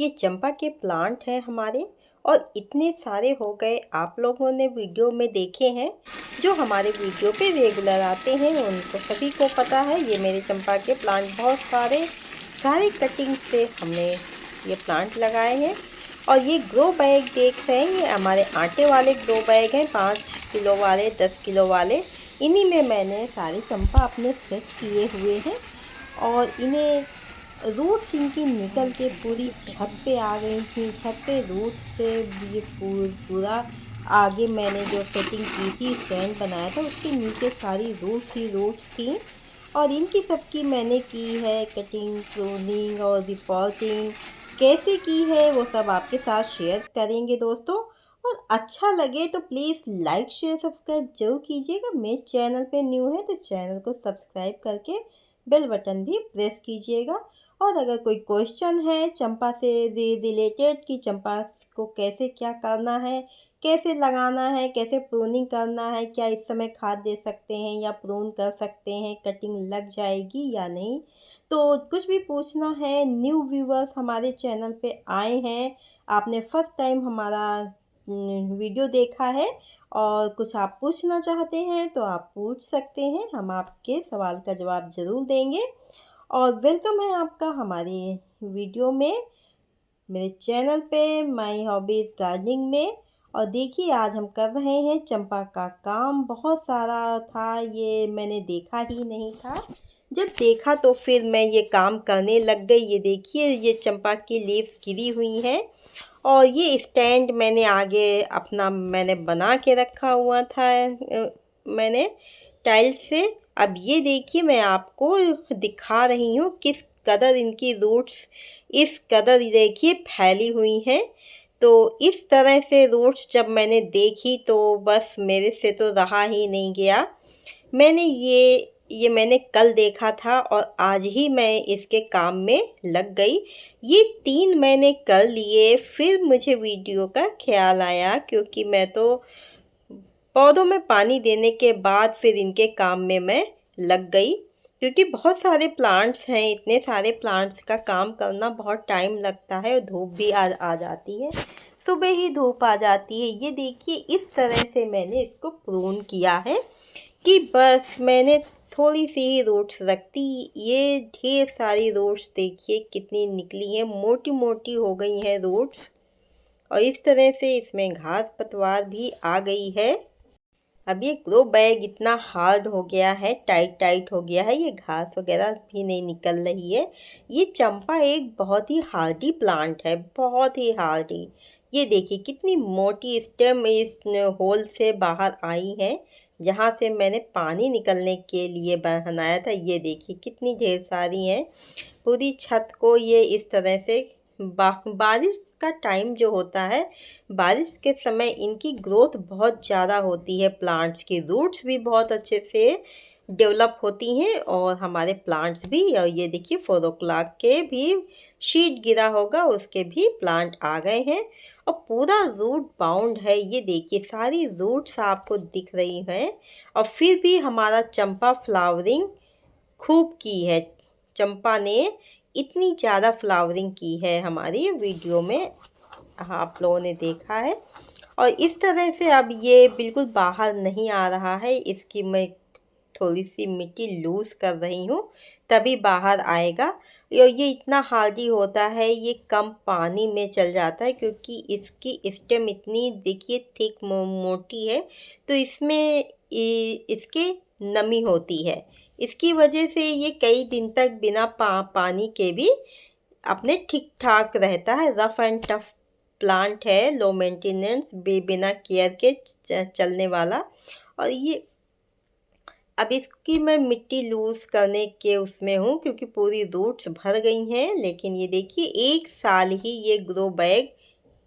ये चंपा के प्लांट हैं हमारे और इतने सारे हो गए। आप लोगों ने वीडियो में देखे हैं, जो हमारे वीडियो पे रेगुलर आते हैं उनको सभी को पता है। ये मेरे चंपा के प्लांट बहुत सारे कटिंग से हमने ये प्लांट लगाए हैं। और ये ग्रो बैग देख रहे हैं, ये हमारे आटे वाले ग्रो बैग हैं, 5 किलो वाले, 10 किलो वाले। इन्हीं में मैंने सारे चंपा अपने सेट किए हुए हैं। और इन्हें रूट्स इनकी निकल के पूरी छत पे आ गई थी। छत पे रूट से ये पूरा आगे मैंने जो सेटिंग की थी, स्टैंड बनाया था, उसके नीचे सारी रूट्स थी। और इनकी सबकी मैंने की है कटिंग, प्रूनिंग और रिपोर्टिंग। कैसे की है वो सब आपके साथ शेयर करेंगे दोस्तों। और अच्छा लगे तो प्लीज़ लाइक शेयर सब्सक्राइब जरूर कीजिएगा। मेरे चैनल पे न्यू है तो चैनल को सब्सक्राइब करके बेल बटन भी प्रेस कीजिएगा। और अगर कोई क्वेश्चन है चंपा से रिलेटेड कि चंपा को कैसे क्या करना है, कैसे लगाना है, कैसे प्रूनिंग करना है, क्या इस समय खाद दे सकते हैं या प्रून कर सकते हैं, कटिंग लग जाएगी या नहीं, तो कुछ भी पूछना है, न्यू व्यूवर्स हमारे चैनल पे आए हैं, आपने फर्स्ट टाइम हमारा वीडियो देखा है और कुछ आप पूछना चाहते हैं तो आप पूछ सकते हैं, हम आपके सवाल का जवाब ज़रूर देंगे। और वेलकम है आपका हमारे वीडियो में, मेरे चैनल पे माय हॉबीज़ गार्डनिंग में। और देखिए आज हम कर रहे हैं चंपा का काम। बहुत सारा था, ये मैंने देखा ही नहीं था। जब देखा तो फिर मैं ये काम करने लग गई। ये देखिए ये चंपा की लीव्स गिरी हुई हैं और ये स्टैंड मैंने आगे अपना मैंने बना के रखा हुआ था मैंने टाइल्स से। अब ये देखिए मैं आपको दिखा रही हूँ किस कदर इनकी रूट्स इस कदर देखिए फैली हुई हैं। तो इस तरह से रूट्स जब मैंने देखी तो बस मेरे से तो रहा ही नहीं गया। मैंने ये मैंने कल देखा था और आज ही मैं इसके काम में लग गई। ये 3 मैंने कर लिए, फिर मुझे वीडियो का ख़्याल आया क्योंकि मैं तो पौधों में पानी देने के बाद फिर इनके काम में मैं लग गई। क्योंकि बहुत सारे प्लांट्स हैं, इतने सारे प्लांट्स का काम करना बहुत टाइम लगता है और धूप भी आ जाती है, सुबह ही धूप आ जाती है। ये देखिए इस तरह से मैंने इसको प्रून किया है कि बस मैंने थोड़ी सी ही रूट्स रखती। ये ढेर सारी रूट्स देखिए कितनी निकली हैं, मोटी मोटी हो गई हैं रूट्स। और इस तरह से इसमें घास पतवार भी आ गई है। अब ये ग्रो बैग इतना हार्ड हो गया है, टाइट हो गया है, ये घास वगैरह भी नहीं निकल रही है। ये चंपा एक बहुत ही हार्डी प्लांट है, बहुत ही हार्डी। ये देखिए कितनी मोटी स्टेम इस होल से बाहर आई है, जहाँ से मैंने पानी निकलने के लिए बनाया था। ये देखिए कितनी ढेर सारी हैं। पूरी छत को ये इस तरह से बारिश का टाइम जो होता है, बारिश के समय इनकी ग्रोथ बहुत ज़्यादा होती है। प्लांट्स की रूट्स भी बहुत अच्छे से डेवलप होती हैं और हमारे प्लांट्स भी। और ये देखिए 4 o'clock के भी शीट गिरा होगा, उसके भी प्लांट आ गए हैं और पूरा रूट बाउंड है। ये देखिए सारी रूट्स आपको दिख रही हैं। और फिर भी हमारा चंपा फ्लावरिंग खूब की है। चंपा ने इतनी ज़्यादा फ्लावरिंग की है हमारी वीडियो में, आप लोगों ने देखा है। और इस तरह से अब ये बिल्कुल बाहर नहीं आ रहा है, इसकी मैं थोड़ी सी मिट्टी लूज़ कर रही हूँ, तभी बाहर आएगा। ये इतना हार्डी होता है, ये कम पानी में चल जाता है क्योंकि इसकी स्टेम इतनी देखिए थिक मोटी है, तो इसमें इसके नमी होती है। इसकी वजह से ये कई दिन तक बिना पानी के भी अपने ठीक ठाक रहता है। रफ़ एंड टफ प्लांट है, लो मेंटेनेंस, बिना केयर के चलने वाला। और ये अब इसकी मैं मिट्टी लूज़ करने के उसमें हूँ क्योंकि पूरी रूट्स भर गई हैं। लेकिन ये देखिए 1 साल ही ये ग्रो बैग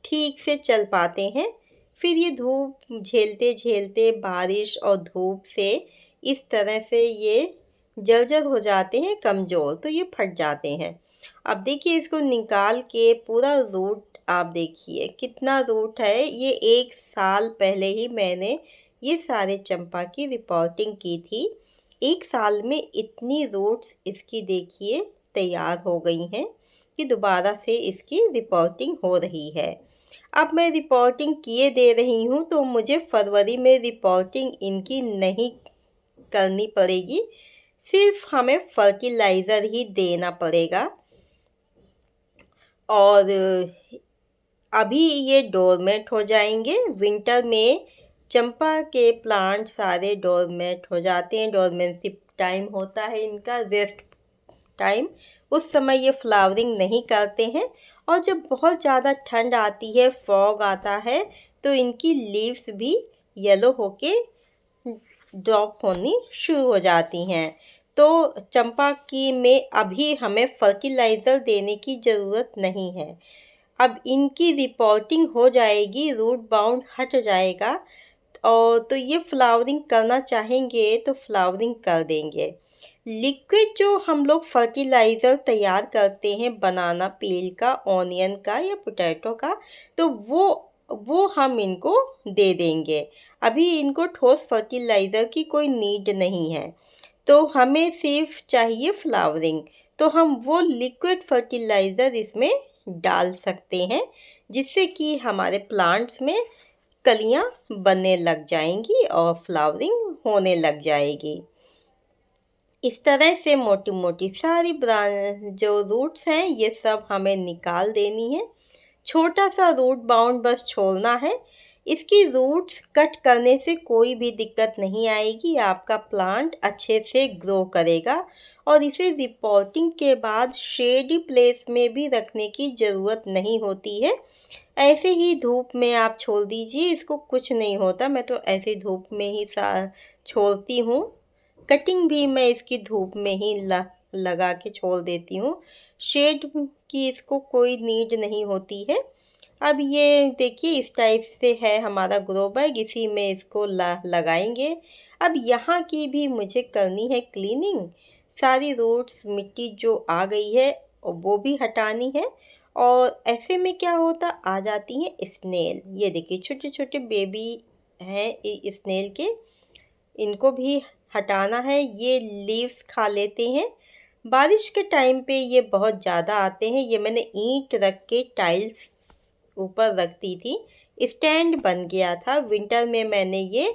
ठीक से चल पाते हैं। फिर ये धूप झेलते बारिश और धूप से इस तरह से ये जर्जर हो जाते हैं, कमज़ोर, तो ये फट जाते हैं। अब देखिए इसको निकाल के पूरा रूट आप देखिए कितना रूट है। ये 1 साल पहले ही मैंने ये सारे चंपा की रिपोर्टिंग की थी। 1 साल में इतनी रूट्स इसकी देखिए तैयार हो गई हैं। कि दोबारा से इसकी रिपोर्टिंग हो रही है। अब मैं रिपोर्टिंग किए दे रही हूँ, तो मुझे फरवरी में रिपोर्टिंग इनकी नहीं करनी पड़ेगी, सिर्फ हमें फर्टिलाइज़र ही देना पड़ेगा। और अभी ये डोरमेट हो जाएंगे। विंटर में चंपा के प्लांट सारे डोरमेट हो जाते हैं। डोरमेंसी टाइम होता है इनका, रेस्ट टाइम। उस समय ये फ्लावरिंग नहीं करते हैं। और जब बहुत ज़्यादा ठंड आती है, फॉग आता है, तो इनकी लीव्स भी येलो होके ड्रॉप होनी शुरू हो जाती हैं। तो चंपा की में अभी हमें फर्टिलाइज़र देने की ज़रूरत नहीं है। अब इनकी रिपोर्टिंग हो जाएगी, रूट बाउंड हट जाएगा, और तो ये फ्लावरिंग करना चाहेंगे तो फ्लावरिंग कर देंगे। लिक्विड जो हम लोग फर्टिलाइज़र तैयार करते हैं बनाना पील का, ऑनियन का या पोटैटो का, तो वो हम इनको दे देंगे। अभी इनको ठोस फर्टिलाइज़र की कोई नीड नहीं है, तो हमें सिर्फ चाहिए फ्लावरिंग। तो हम वो लिक्विड फर्टिलाइज़र इसमें डाल सकते हैं, जिससे कि हमारे प्लांट्स में कलियां बनने लग जाएंगी और फ्लावरिंग होने लग जाएगी। इस तरह से मोटी मोटी सारी जो रूट्स हैं ये सब हमें निकाल देनी है। छोटा सा रूट बाउंड बस छोड़ना है। इसकी रूट्स कट करने से कोई भी दिक्कत नहीं आएगी, आपका प्लांट अच्छे से ग्रो करेगा। और इसे रिपोर्टिंग के बाद शेडी प्लेस में भी रखने की ज़रूरत नहीं होती है। ऐसे ही धूप में आप छोड़ दीजिए, इसको कुछ नहीं होता। मैं तो ऐसे धूप में ही छोड़ती हूँ। कटिंग भी मैं इसकी धूप में ही लगा के छोड़ देती हूँ। शेड की इसको कोई नीड नहीं होती है। अब ये देखिए इस टाइप से है हमारा ग्रो बैग, इसी में इसको लगाएंगे। अब यहाँ की भी मुझे करनी है क्लीनिंग। सारी रूट्स मिट्टी जो आ गई है वो भी हटानी है। और ऐसे में क्या होता, आ जाती हैं स्नेल। ये देखिए छोटे छोटे बेबी हैं स्नेल के, इनको भी हटाना है। ये लीव्स खा लेते हैं। बारिश के टाइम पे ये बहुत ज़्यादा आते हैं। ये मैंने ईंट रख के टाइल्स ऊपर रखती थी, स्टैंड बन गया था। विंटर में मैंने ये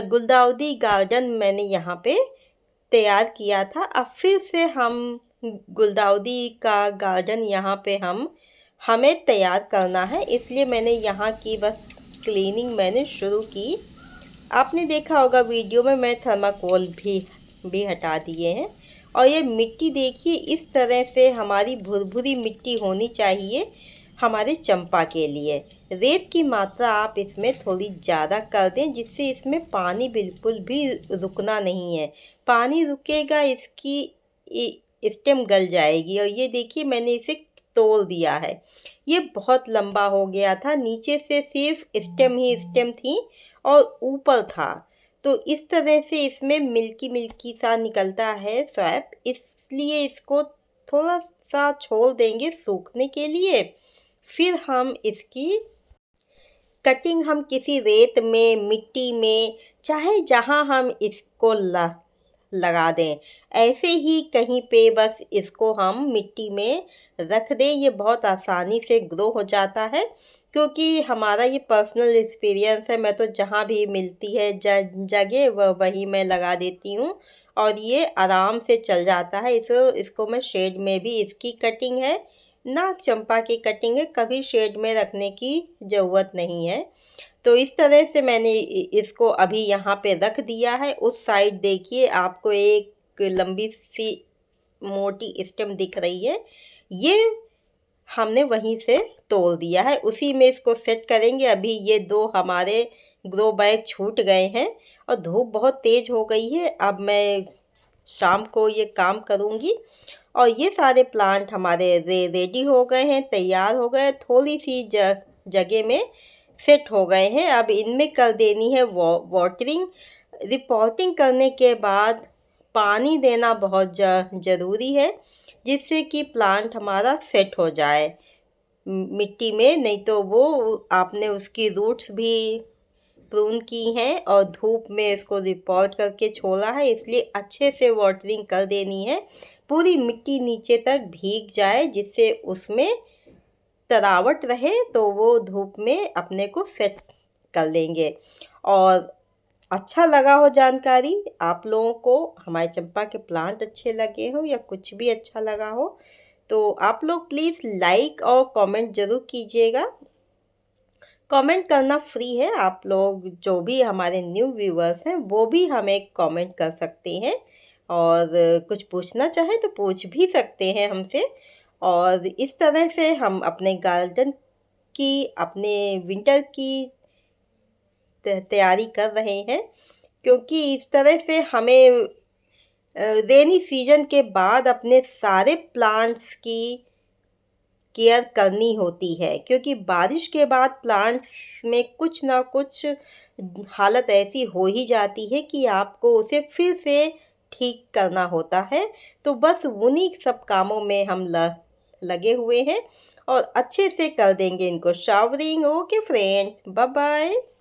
गुलदाउदी गार्डन मैंने यहाँ पे तैयार किया था। अब फिर से हम गुलदाउदी का गार्डन यहाँ पे हमें तैयार करना है, इसलिए मैंने यहाँ की बस क्लीनिंग मैंने शुरू की। आपने देखा होगा वीडियो में मैं थर्माकोल भी हटा दिए हैं। और ये मिट्टी देखिए, इस तरह से हमारी भुरभुरी मिट्टी होनी चाहिए हमारे चंपा के लिए। रेत की मात्रा आप इसमें थोड़ी ज़्यादा कर दें, जिससे इसमें पानी बिल्कुल भी रुकना नहीं है। पानी रुकेगा इसकी स्टेम गल जाएगी। और ये देखिए मैंने इसे तोड़ दिया है। ये बहुत लंबा हो गया था, नीचे से सिर्फ स्टेम ही स्टेम थी और ऊपर था। तो इस तरह से इसमें मिल्की मिल्की सा निकलता है स्वैप, इसलिए इसको थोड़ा सा छोड़ देंगे सूखने के लिए। फिर हम इसकी कटिंग हम किसी रेत में, मिट्टी में, चाहे जहाँ हम इसको लगा दें, ऐसे ही कहीं पे बस इसको हम मिट्टी में रख दें। ये बहुत आसानी से ग्रो हो जाता है, क्योंकि हमारा ये पर्सनल एक्सपीरियंस है। मैं तो जहाँ भी मिलती है जगह वही मैं लगा देती हूँ और ये आराम से चल जाता है। इसको मैं शेड में भी, इसकी कटिंग है, नाग चंपा की कटिंग है, कभी शेड में रखने की ज़रूरत नहीं है। तो इस तरह से मैंने इसको अभी यहाँ पे रख दिया है। उस साइड देखिए आपको एक लंबी सी मोटी स्टेम दिख रही है, ये हमने वहीं से तोड़ दिया है, उसी में इसको सेट करेंगे। अभी ये दो हमारे ग्रो बैग छूट गए हैं और धूप बहुत तेज़ हो गई है। अब मैं शाम को ये काम करूँगी। और ये सारे प्लांट हमारे रेडी हो गए हैं, तैयार हो गए, थोड़ी सी जगह में सेट हो गए हैं। अब इनमें कर देनी है वाटरिंग। रिपोर्टिंग करने के बाद पानी देना बहुत ज़रूरी है, जिससे कि प्लांट हमारा सेट हो जाए मिट्टी में। नहीं तो वो आपने उसकी रूट्स भी प्रून की हैं और धूप में इसको रिपोर्ट करके छोड़ा है, इसलिए अच्छे से वाटरिंग कर देनी है। पूरी मिट्टी नीचे तक भीग जाए जिससे उसमें तरावट रहे, तो वो धूप में अपने को सेट कर लेंगे। और अच्छा लगा हो जानकारी आप लोगों को, हमारे चंपा के प्लांट अच्छे लगे हो या कुछ भी अच्छा लगा हो, तो आप लोग प्लीज़ लाइक और कमेंट ज़रूर कीजिएगा। कमेंट करना फ्री है, आप लोग जो भी हमारे न्यू व्यूवर्स हैं वो भी हमें कमेंट कर सकते हैं और कुछ पूछना चाहें तो पूछ भी सकते हैं हमसे। और इस तरह से हम अपने गार्डन की, अपने विंटर की तैयारी कर रहे हैं, क्योंकि इस तरह से हमें रेनी सीजन के बाद अपने सारे प्लांट्स की केयर करनी होती है, क्योंकि बारिश के बाद प्लांट्स में कुछ ना कुछ हालत ऐसी हो ही जाती है कि आपको उसे फिर से ठीक करना होता है। तो बस उन्हीं सब कामों में हम लगे हुए हैं और अच्छे से कर देंगे इनको showering. Okay friends, bye bye.